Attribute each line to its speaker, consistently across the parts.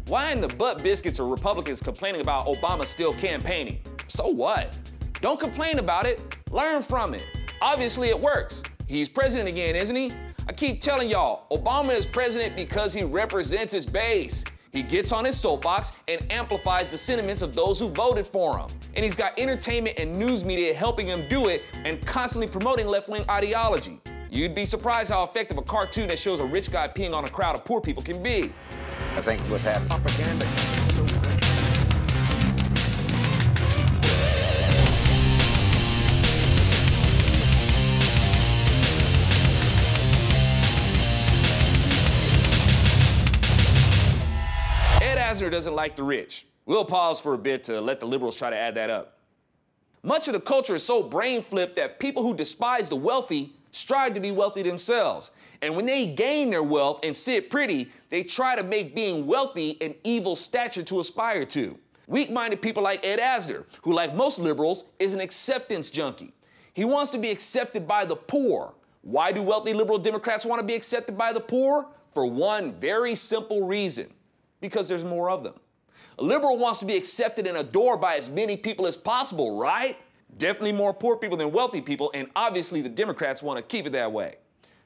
Speaker 1: Why in the butt biscuits are Republicans complaining about Obama still campaigning? So what? Don't complain about it, learn from it. Obviously it works. He's president again, isn't he? I keep telling y'all, Obama is president because he represents his base. He gets on his soapbox and amplifies the sentiments of those who voted for him. And he's got entertainment and news media helping him do it and constantly promoting left-wing ideology. You'd be surprised how effective a cartoon that shows a rich guy peeing on a crowd of poor people can be.
Speaker 2: I think what's happening. Propaganda.
Speaker 1: Ed Asner doesn't like the rich. We'll pause for a bit to let the liberals try to add that up. Much of the culture is so brain-flipped that people who despise the wealthy strive to be wealthy themselves. And when they gain their wealth and sit pretty, they try to make being wealthy an evil stature to aspire to. Weak-minded people like Ed Asner, who like most liberals, is an acceptance junkie. He wants to be accepted by the poor. Why do wealthy liberal Democrats want to be accepted by the poor? For one very simple reason. Because there's more of them. A liberal wants to be accepted and adored by as many people as possible, right? Definitely more poor people than wealthy people, and obviously the Democrats want to keep it that way.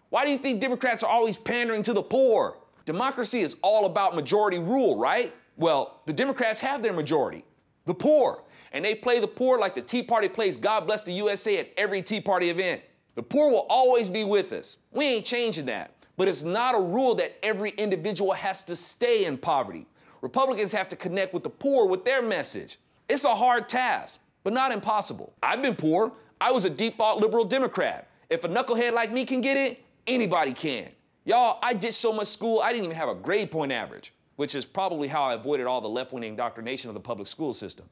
Speaker 1: Why do you think Democrats are always pandering to the poor? Democracy is all about majority rule, right? Well, the Democrats have their majority, the poor, and they play the poor like the Tea Party plays God Bless the USA at every Tea Party event. The poor will always be with us. We ain't changing that. But it's not a rule that every individual has to stay in poverty. Republicans have to connect with the poor with their message. It's a hard task, but not impossible. I've been poor. I was a default liberal Democrat. If a knucklehead like me can get it, anybody can. Y'all, I did so much school, I didn't even have a grade point average, which is probably how I avoided all the left-wing indoctrination of the public school system.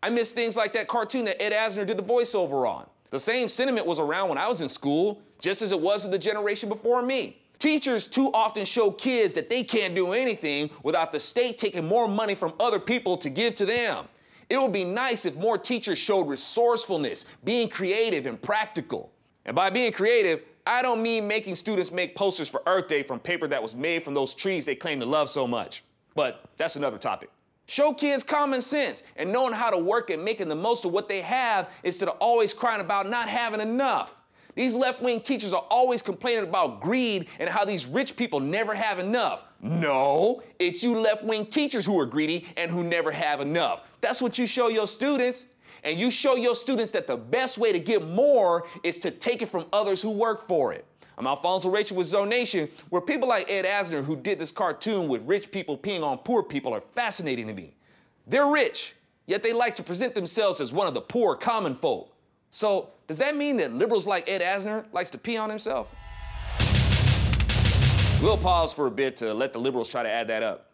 Speaker 1: I miss things like that cartoon that Ed Asner did the voiceover on. The same sentiment was around when I was in school, just as it was in the generation before me. Teachers too often show kids that they can't do anything without the state taking more money from other people to give to them. It would be nice if more teachers showed resourcefulness, being creative and practical. And by being creative, I don't mean making students make posters for Earth Day from paper that was made from those trees they claim to love so much. But that's another topic. Show kids common sense and knowing how to work at making the most of what they have instead of always crying about not having enough. These left-wing teachers are always complaining about greed and how these rich people never have enough. No, it's you left-wing teachers who are greedy and who never have enough. That's what you show your students. And you show your students that the best way to get more is to take it from others who work for it. I'm Alfonso Rachel with ZoNation, where people like Ed Asner, who did this cartoon with rich people peeing on poor people, are fascinating to me. They're rich, yet they like to present themselves as one of the poor common folk. So, does that mean that liberals like Ed Asner likes to pee on himself? We'll pause for a bit to let the liberals try to add that up.